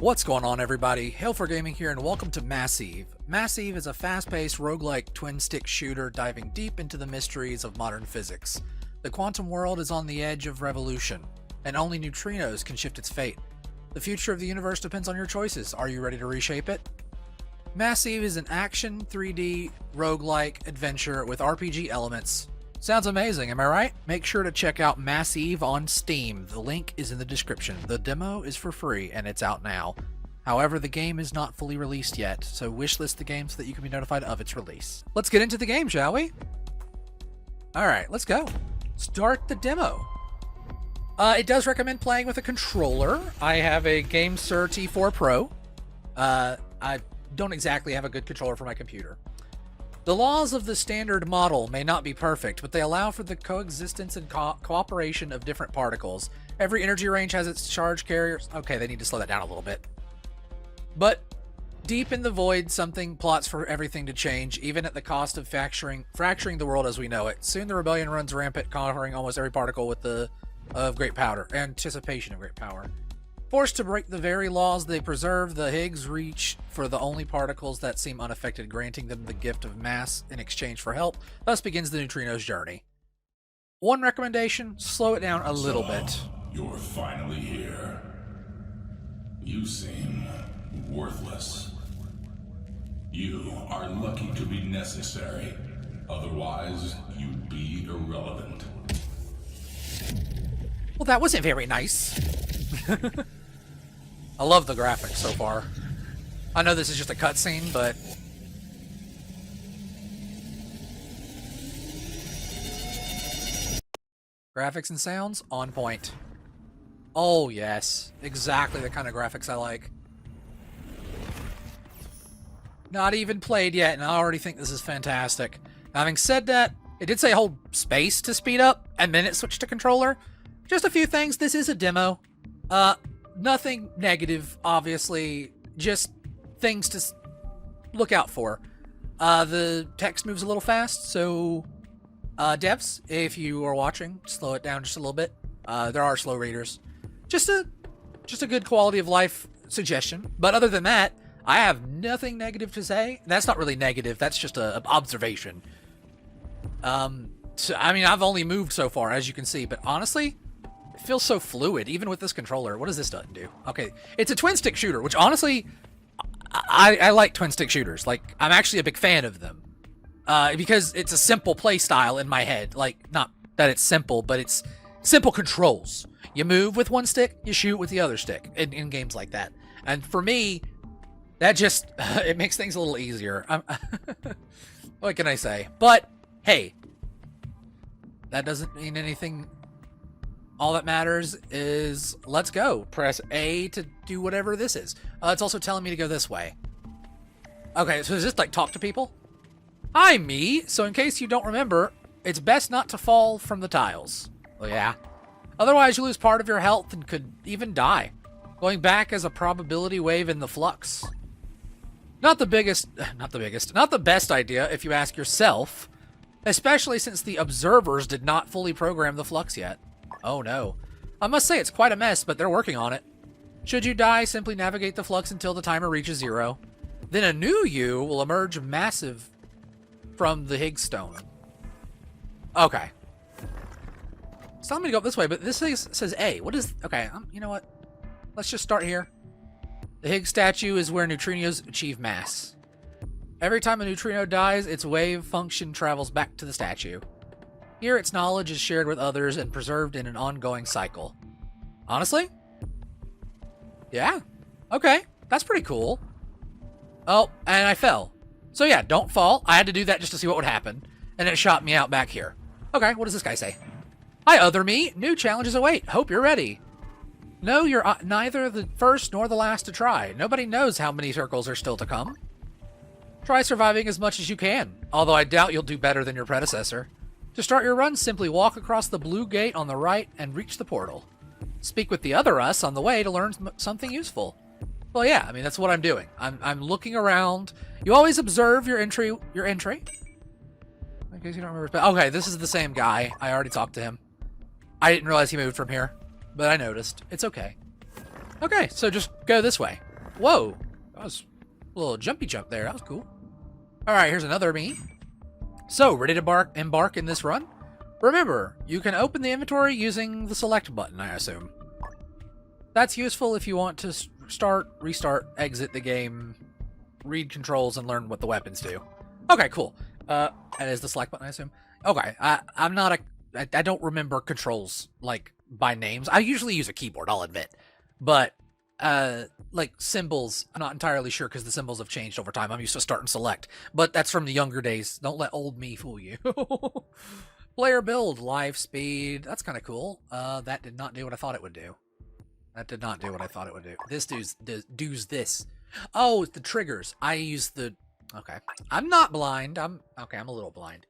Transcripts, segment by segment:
What's going on, everybody? Hail for Gaming here, and welcome to MassEve. MassEve is a fast-paced, roguelike twin-stick shooter diving deep into the mysteries of modern physics. The quantum world is on the edge of revolution, and only neutrinos can shift its fate. The future of the universe depends on your choices. Are you ready to reshape it? MassEve is an action 3D roguelike adventure with RPG elements. Sounds amazing, am I right? Make sure to check out MassEve on Steam. The link is in the description. The demo is for free and it's out now. However, the game is not fully released yet, so wishlist the game so that you can be notified of its release. Let's get into the game, shall we? Alright, let's go. Start the demo. It does recommend playing with a controller. I have a GameSir T4 Pro. I don't exactly have a good controller for my computer. The laws of the standard model may not be perfect, but they allow for the coexistence and cooperation of different particles. Every energy range has its charge carriers. Okay, they need to slow that down a little bit. But deep in the void, something plots for everything to change, even at the cost of fracturing the world as we know it. Soon the rebellion runs rampant, conquering almost every particle with great power. Anticipation of great power. Forced to break the very laws they preserve, the Higgs reach for the only particles that seem unaffected, granting them the gift of mass in exchange for help. Thus begins the neutrino's journey. One recommendation, slow it down a little bit. You're finally here. You seem worthless. You are lucky to be necessary. Otherwise, you'd be irrelevant. Well, that wasn't very nice. I love the graphics so far. I know this is just a cutscene, but graphics and sounds on point. Oh yes, exactly the kind of graphics I like. Not even played yet, and I already think this is fantastic. Now, having said that, it did say hold space to speed up, and then it switched to controller. Just a few things. This is a demo. Nothing negative, obviously. Just things to look out for. The text moves a little fast, so devs, if you are watching, slow it down just a little bit. There are slow readers. Just a good quality of life suggestion. But other than that, I have nothing negative to say. That's not really negative. That's just an observation. So, I mean, I've only moved so far, as you can see, but honestly, it feels so fluid, even with this controller. What does this button do? Okay, it's a twin-stick shooter, which honestly, I like twin-stick shooters. Like, I'm actually a big fan of them. Because it's a simple play style in my head. Like, not that it's simple, but it's simple controls. You move with one stick, you shoot with the other stick in games like that. And for me, that just, it makes things a little easier. What can I say? But, hey, that doesn't mean anything. All that matters is, let's go. Press A to do whatever this is. It's also telling me to go this way. Okay, so is this like talk to people? Hi, me. So in case you don't remember, it's best not to fall from the tiles. Well, yeah. Otherwise, you lose part of your health and could even die. Going back as a probability wave in the flux. Not the best idea if you ask yourself. Especially since the observers did not fully program the flux yet. Oh no. I must say it's quite a mess, but they're working on it. Should you die, simply navigate the flux until the timer reaches 0. Then a new you will emerge massive from the Higgs stone. Okay. It's telling me to go up this way, but this says A. What is... Okay, you know what? Let's just start here. The Higgs statue is where neutrinos achieve mass. Every time a neutrino dies, its wave function travels back to the statue. Here, its knowledge is shared with others and preserved in an ongoing cycle. Honestly? Yeah. Okay. That's pretty cool. Oh, and I fell. So yeah, don't fall. I had to do that just to see what would happen. And it shot me out back here. Okay, what does this guy say? Hi, other me. New challenges await. Hope you're ready. No, you're neither the first nor the last to try. Nobody knows how many circles are still to come. Try surviving as much as you can, although I doubt you'll do better than your predecessor. To start your run, simply walk across the blue gate on the right and reach the portal. Speak with the other us on the way to learn something useful. Well, yeah, I mean, that's what I'm doing. I'm looking around. You always observe your entry. In case you don't remember. Okay, this is the same guy. I already talked to him. I didn't realize he moved from here, but I noticed. It's okay. Okay, so just go this way. Whoa. That was a little jumpy jump there. That was cool. Alright, here's another me. So, ready to embark in this run? Remember, you can open the inventory using the select button, I assume. That's useful if you want to start, restart, exit the game, read controls, and learn what the weapons do. Okay, cool. That is the select button, I assume. Okay, I'm not a... I don't remember controls, like, by names. I usually use a keyboard, I'll admit. But, like, symbols, I'm not entirely sure because the symbols have changed over time. I'm used to start and select. But that's from the younger days. Don't let old me fool you. Player build, life speed. That's kind of cool. That did not do what I thought it would do. That did not do what I thought it would do. This does this. Oh, it's the triggers. I use the... Okay. I'm not blind. Okay, I'm a little blind.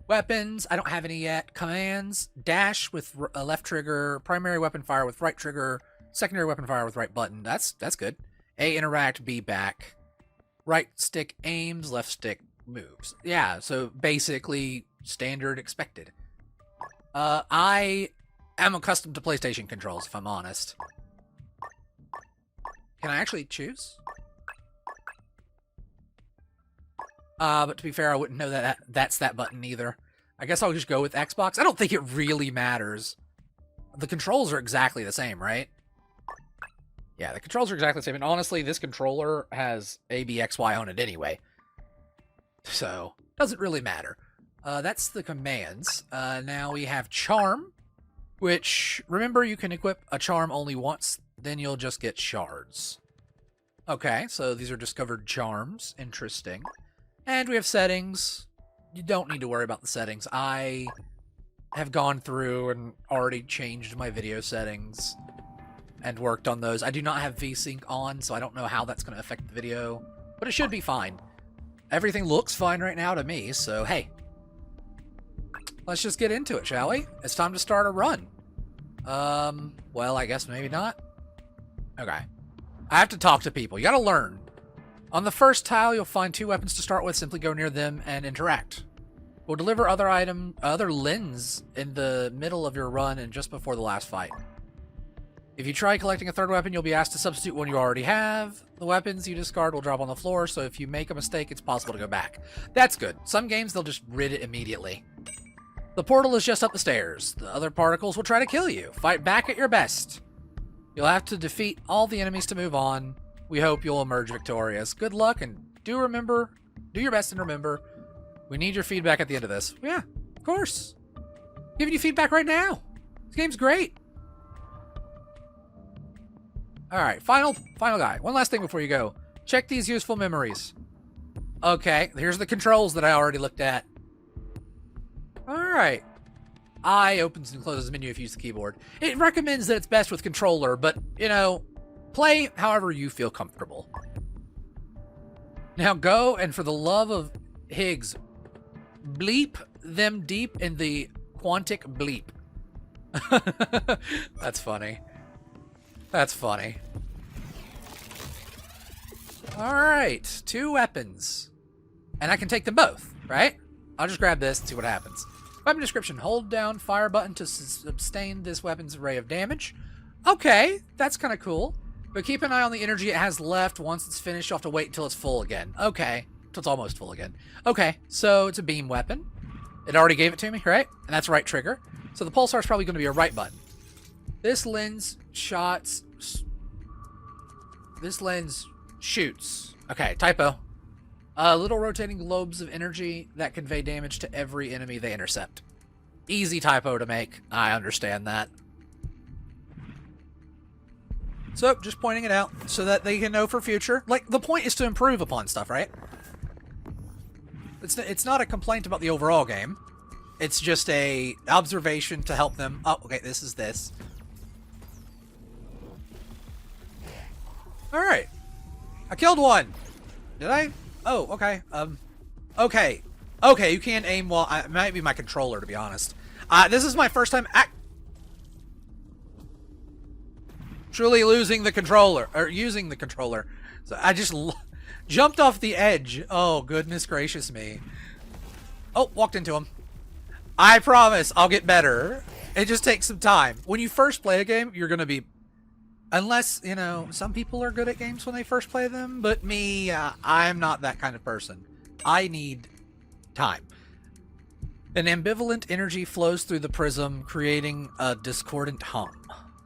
Weapons, I don't have any yet. Commands, dash with left trigger, primary weapon fire with right trigger, secondary weapon fire with right button. That's good. A, interact, B, back. Right stick aims, left stick moves. Yeah, so basically standard expected. I am accustomed to PlayStation controls, if I'm honest. Can I actually choose? But to be fair, I wouldn't know that that's that button either. I guess I'll just go with Xbox. I don't think it really matters. The controls are exactly the same, right? Yeah, the controls are exactly the same. And honestly, this controller has A, B, X, Y on it anyway. So, doesn't really matter. That's the commands. Now we have Charm, which, remember, you can equip a charm only once, then you'll just get shards. Okay, so these are discovered charms. Interesting. And we have settings. You don't need to worry about the settings. I have gone through and already changed my video settings and worked on those. I do not have VSync on, so I don't know how that's going to affect the video, but it should be fine. Everything looks fine right now to me, so hey. Let's just get into it, shall we? It's time to start a run. Well, I guess maybe not. Okay. I have to talk to people. You gotta learn. On the first tile, you'll find 2 weapons to start with. Simply go near them and interact. We'll deliver other lens in the middle of your run and just before the last fight. If you try collecting a third weapon, you'll be asked to substitute one you already have. The weapons you discard will drop on the floor, so if you make a mistake, it's possible to go back. That's good. Some games, they'll just rid it immediately. The portal is just up the stairs. The other particles will try to kill you. Fight back at your best. You'll have to defeat all the enemies to move on. We hope you'll emerge victorious. Good luck, and do your best and remember, we need your feedback at the end of this. Yeah, of course. Giving you feedback right now. This game's great. Alright, final guy. One last thing before you go. Check these useful memories. Okay, here's the controls that I already looked at. Alright. I opens and closes the menu if you use the keyboard. It recommends that it's best with controller, but, you know, play however you feel comfortable. Now go, and for the love of Higgs, bleep them deep in the quantic bleep. That's funny. That's funny. Alright, 2 weapons. And I can take them both, right? I'll just grab this and see what happens. Weapon description. Hold down fire button to sustain this weapon's array of damage. Okay, that's kind of cool. But keep an eye on the energy it has left. Once it's finished, you'll have to wait until it's full again. Okay, until it's almost full again. Okay, so it's a beam weapon. It already gave it to me, right? And that's right trigger. So the pulsar is probably going to be a right button. This lens shots... This lens shoots. Okay, typo. Little rotating globes of energy that convey damage to every enemy they intercept. Easy typo to make. I understand that. So, just pointing it out so that they can know for future. Like, the point is to improve upon stuff, right? It's not a complaint about the overall game. It's just a observation to help them. Oh, okay, this is this. Alright. I killed one. Did I? Oh, okay. Okay. Okay, you can't aim while... It might be my controller, to be honest. This is my first time... truly losing the controller. Or using the controller. So I just jumped off the edge. Oh, goodness gracious me. Oh, walked into him. I promise I'll get better. It just takes some time. When you first play a game, you're going to be Unless, you know, some people are good at games when they first play them, but me, I'm not that kind of person. I need time. An ambivalent energy flows through the prism, creating a discordant hum.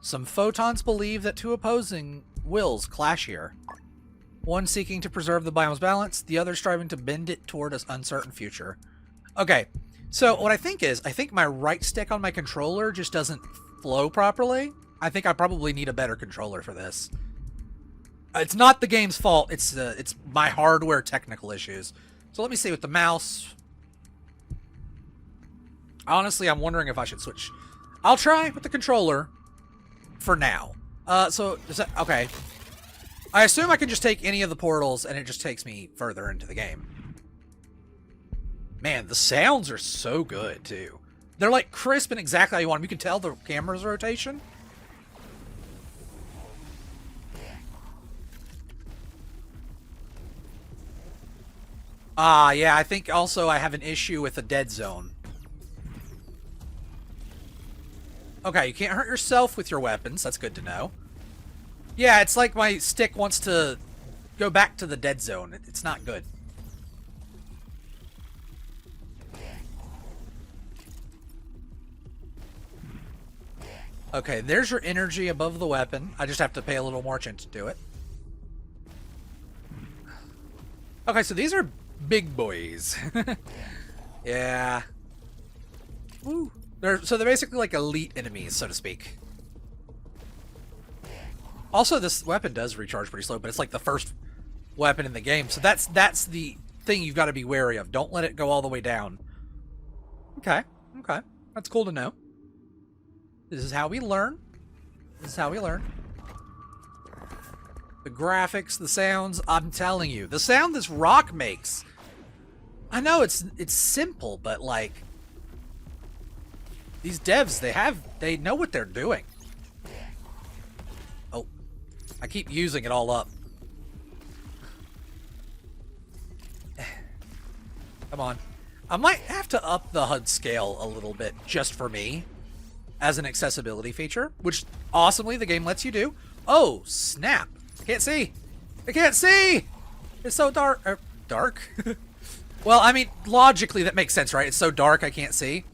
Some photons believe that two opposing wills clash here. One seeking to preserve the biome's balance, the other striving to bend it toward an uncertain future. Okay, so what I think my right stick on my controller just doesn't flow properly. I think I probably need a better controller for this. It's not the game's fault. It's my hardware technical issues. So let me see with the mouse. Honestly, I'm wondering if I should switch. I'll try with the controller for now. So is that okay? I assume I can just take any of the portals and it just takes me further into the game. Man, the sounds are so good too. They're like crisp and exactly how you want them. You can tell the camera's rotation. Yeah, I think also I have an issue with the dead zone. Okay, you can't hurt yourself with your weapons. That's good to know. Yeah, it's like my stick wants to go back to the dead zone. It's not good. Okay, there's your energy above the weapon. I just have to pay a little more attention to it. Okay, so these are big boys. Yeah. Woo. They're basically like elite enemies, so to speak. Also, this weapon does recharge pretty slow, but it's like the first weapon in the game, so that's the thing you've got to be wary of. Don't let it go all the way down. Okay, okay, that's cool to know. This is how we learn. This is how we learn. The graphics, the sounds, I'm telling you, the sound this rock makes. I know it's simple, but like these devs, they know what they're doing. Oh, I keep using it all up. Come on. I might have to up the HUD scale a little bit just for me as an accessibility feature, which awesomely the game lets you do. Oh, snap. I can't see. I can't see. It's so dark. Dark? Well, I mean, logically that makes sense, right? It's so dark I can't see.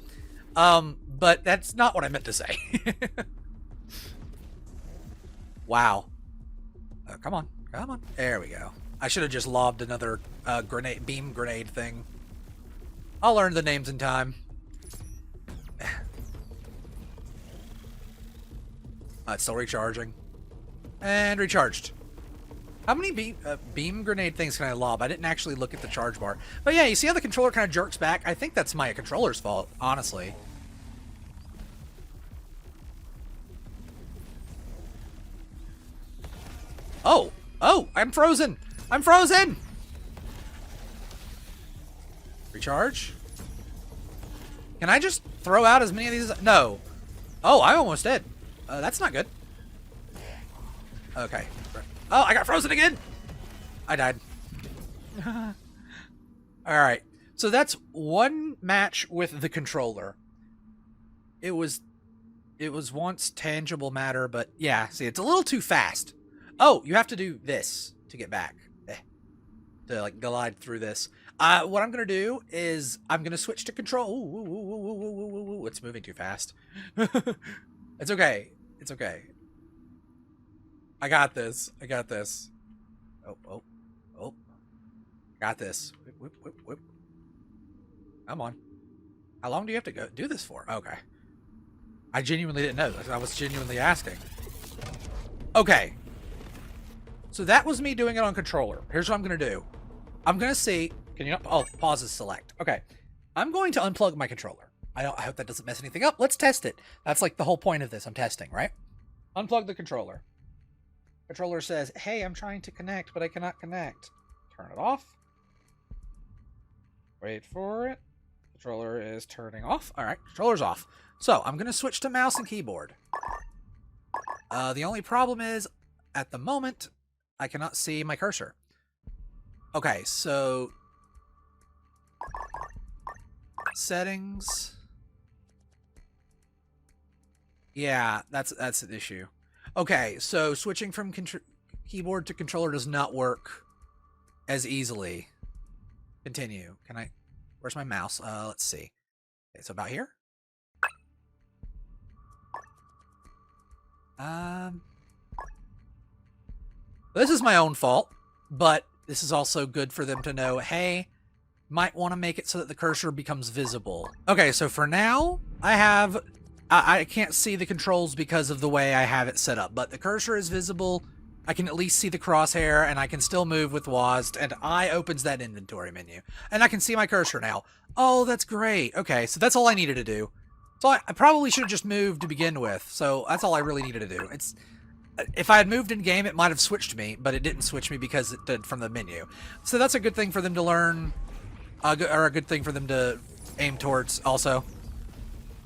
But that's not what I meant to say. Wow. Come on. Come on. There we go. I should have just lobbed another beam grenade thing. I'll learn the names in time. It's still recharging. And recharged. How many beam grenade things can I lob? I didn't actually look at the charge bar. But yeah, you see how the controller kind of jerks back? I think that's my controller's fault, honestly. Oh! Oh! I'm frozen! I'm frozen! Recharge? Can I just throw out as many of these? No. Oh, I'm almost dead. That's not good. Okay. Oh, I got frozen again! I died. Alright. So that's one match with the controller. It was once tangible matter, but yeah, see, it's a little too fast. Oh, you have to do this to get back. To like glide through this. What I'm gonna do is I'm gonna switch to control. Ooh, it's moving too fast. It's okay. It's okay. I got this. I got this. Oh. Got this. Whip. Come on. How long do you have to go do this for? Okay. I genuinely didn't know. I was genuinely asking. Okay. So that was me doing it on controller. Here's what I'm going to do. I'm going to see... Can you not... Oh, pause is select. Okay. I'm going to unplug my controller. I hope that doesn't mess anything up. Let's test it. That's like the whole point of this. I'm testing, right? Unplug the controller. Controller says, hey, I'm trying to connect, but I cannot connect. Turn it off. Wait for it. Controller is turning off. All right, controller's off. So I'm going to switch to mouse and keyboard. The only problem is, at the moment, I cannot see my cursor. Okay, so... Settings. Yeah, that's an issue. Okay, so switching from keyboard to controller does not work as easily. Continue. Can I... Where's my mouse? Let's see. Okay, so about here? This is my own fault, but this is also good for them to know, hey, might want to make it so that the cursor becomes visible. Okay, so for now, I can't see the controls because of the way I have it set up, but the cursor is visible. I can at least see the crosshair, and I can still move with WASD, and I opens that inventory menu. And I can see my cursor now. Oh, that's great. Okay, so that's all I needed to do. So I probably should have just moved to begin with, so that's all I really needed to do. If I had moved in-game, it might have switched me, but it didn't switch me because it did from the menu. So that's a good thing for them to learn, or a good thing for them to aim towards also.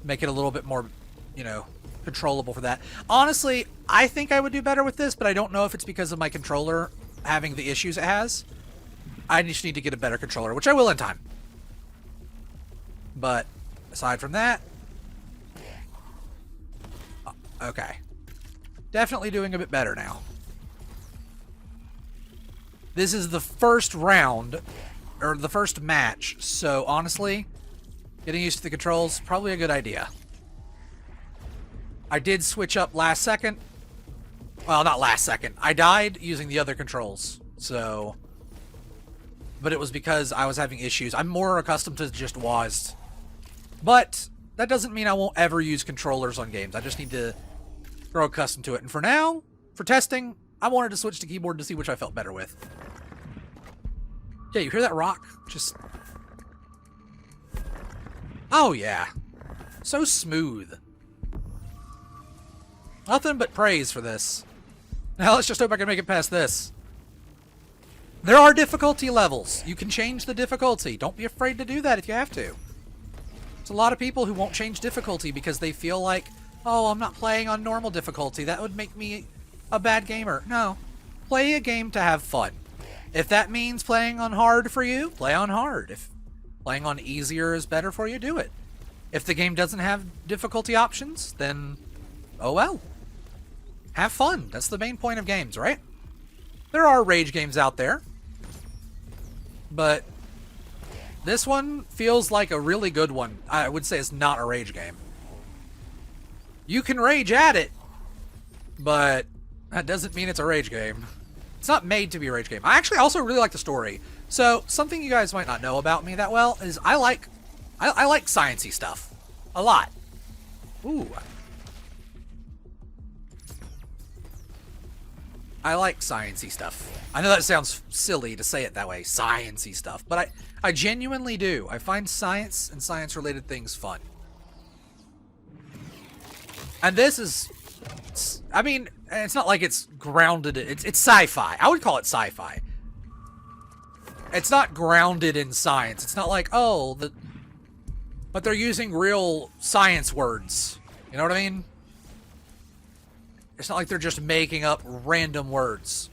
Make it a little bit more, you know, controllable for that. Honestly, I think I would do better with this, but I don't know if it's because of my controller having the issues it has. I just need to get a better controller, which I will in time. But aside from that, okay. Definitely doing a bit better now. This is the first round, or the first match, so honestly, getting used to the controls, probably a good idea. I did switch up last second. Well, not last second. I died using the other controls, so... But it was because I was having issues. I'm more accustomed to just WASD. But that doesn't mean I won't ever use controllers on games. I just need to grow accustomed to it. And for now, for testing, I wanted to switch to keyboard to see which I felt better with. Yeah, you hear that rock? Just... Oh, yeah. So smooth. Nothing but praise for this. Now let's just hope I can make it past this. There are difficulty levels. You can change the difficulty. Don't be afraid to do that if you have to. There's a lot of people who won't change difficulty because they feel like, oh, I'm not playing on normal difficulty. That would make me a bad gamer. No. Play a game to have fun. If that means playing on hard for you, play on hard. If playing on easier is better for you, do it. If the game doesn't have difficulty options, then oh well. Have fun. That's the main point of games, right? There are rage games out there. But this one feels like a really good one. I would say it's not a rage game. You can rage at it, but that doesn't mean it's a rage game. It's not made to be a rage game. I actually also really like the story. So, something you guys might not know about me that well is I like science-y stuff. A lot. Ooh. I like science-y stuff. I know that sounds silly to say it that way, science-y stuff, but I genuinely do. I find science and science-related things fun. And this is, I mean, it's not like it's grounded, it's sci-fi. I would call it sci-fi. It's not grounded in science. It's not like, oh, but they're using real science words. You know what I mean? It's not like they're just making up random words.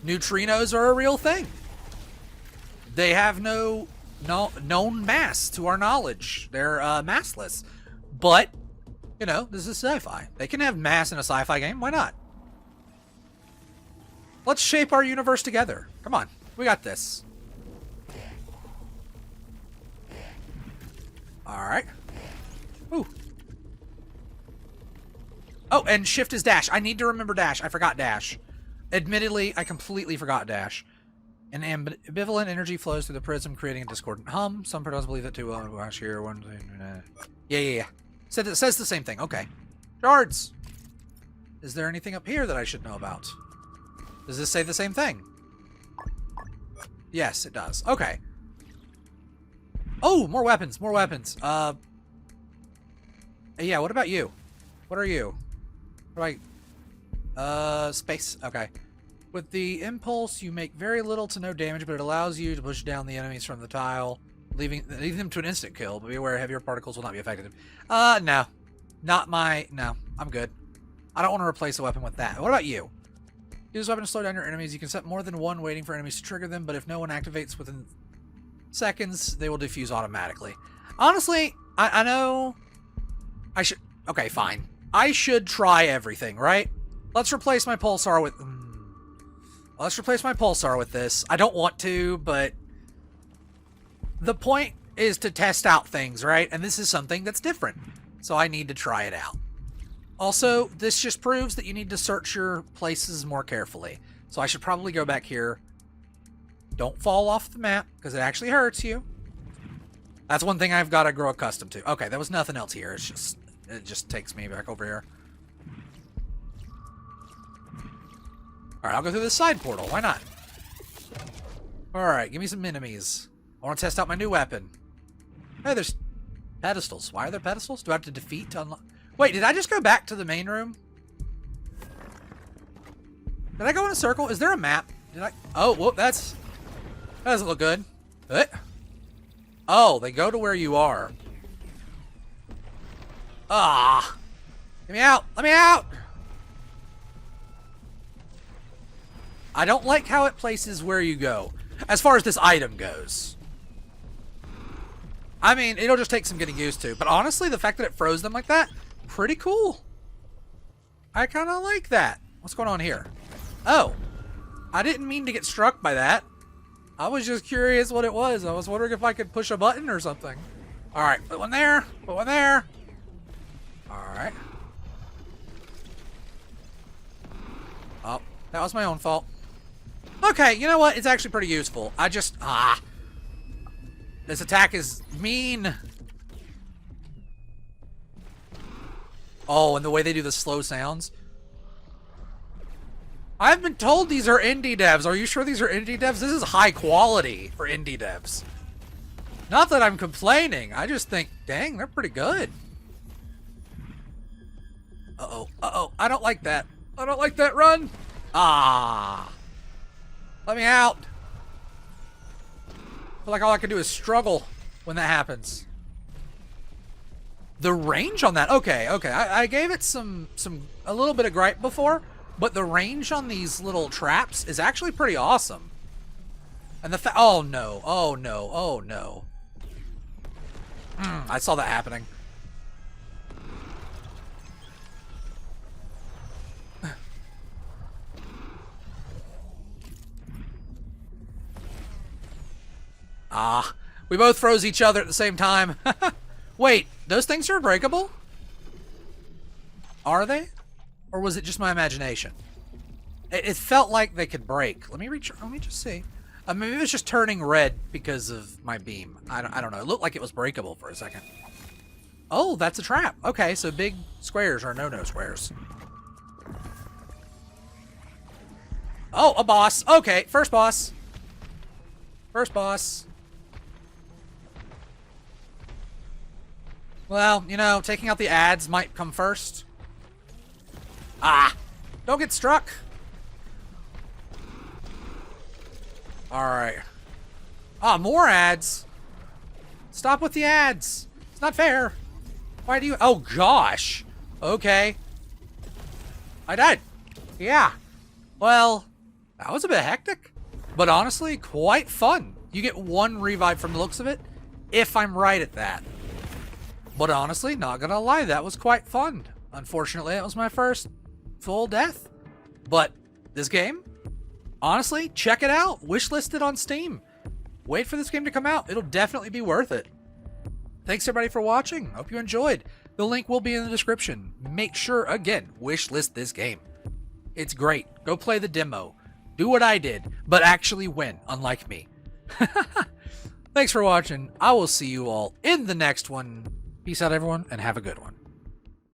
Neutrinos are a real thing. They have no known mass to our knowledge. They're massless. But, you know, this is sci-fi. They can have mass in a sci-fi game. Why not? Let's shape our universe together. Come on. We got this. Alright. Ooh. Oh, and shift is dash. I need to remember dash. I forgot dash. Admittedly, I completely forgot dash. An ambivalent energy flows through the prism, creating a discordant hum. Some participants believe that too. Last year, one thing. Yeah. It says the same thing. Okay. Shards. Is there anything up here that I should know about? Does this say the same thing? Yes, it does. Okay. Oh, more weapons. More weapons. Yeah, what about you? What are you? What do I... space. Okay. With the impulse, you make very little to no damage, but it allows you to push down the enemies from the tile, leaving them to an instant kill, but be aware heavier particles will not be affected. No. No, I'm good. I don't want to replace a weapon with that. What about you? Use this weapon to slow down your enemies. You can set more than one waiting for enemies to trigger them, but if no one activates within seconds, they will defuse automatically. Honestly, I know I should... Okay, fine. I should try everything, right? Let's replace my pulsar with... Let's replace my pulsar with this. I don't want to, but... The point is to test out things, right? And this is something that's different. So I need to try it out. Also, this just proves that you need to search your places more carefully. So I should probably go back here. Don't fall off the map, because it actually hurts you. That's one thing I've got to grow accustomed to. Okay, there was nothing else here. It just takes me back over here. Alright, I'll go through this side portal. Why not? Alright, give me some enemies. I want to test out my new weapon. Hey, there's pedestals. Why are there pedestals? Do I have to defeat to unlock? Wait, did I just go back to the main room? Did I go in a circle? Is there a map? Did I? Oh, whoop, that doesn't look good. Oh, they go to where you are. Ah. Let me out. Let me out. I don't like how it places where you go, as far as this item goes. I mean, it'll just take some getting used to, but honestly, the fact that it froze them like that, pretty cool. I kind of like that. What's going on here? Oh, I didn't mean to get struck by that. I was just curious what it was. I was wondering if I could push a button or something. All right, put one there, put one there. All right. Oh, that was my own fault. Okay, you know what? It's actually pretty useful. I just... This attack is mean. Oh, and the way they do the slow sounds. I've been told these are indie devs. Are you sure these are indie devs? This is high quality for indie devs. Not that I'm complaining. I just think, dang, they're pretty good. Uh-oh, uh-oh. I don't like that. I don't like that run. Ah. Let me out. I feel like all I can do is struggle when that happens. The range on that, okay. I gave it a little bit of gripe before, but the range on these little traps is actually pretty awesome. And oh no, oh no, oh no. I saw that happening. We both froze each other at the same time. Wait, those things are breakable? Are they? Or was it just my imagination? It felt like they could break. Let me just see. Maybe it was just turning red because of my beam. I don't know. It looked like it was breakable for a second. Oh, that's a trap. Okay, so big squares are no-no squares. Oh, a boss. Okay, first boss. First boss. Well, you know, taking out the ads might come first. Don't get struck. Alright. More ads. Stop with the ads. It's not fair. Why do you... Oh, gosh. Okay. I died. Yeah. Well, that was a bit hectic. But honestly, quite fun. You get one revive from the looks of it, if I'm right at that. But honestly, not gonna lie, that was quite fun. Unfortunately, that was my first full death. But this game, honestly, check it out. Wishlist it on Steam. Wait for this game to come out. It'll definitely be worth it. Thanks everybody for watching. Hope you enjoyed. The link will be in the description. Make sure, again, wishlist this game. It's great. Go play the demo. Do what I did, but actually win, unlike me. Thanks for watching. I will see you all in the next one. Peace out, everyone, and have a good one.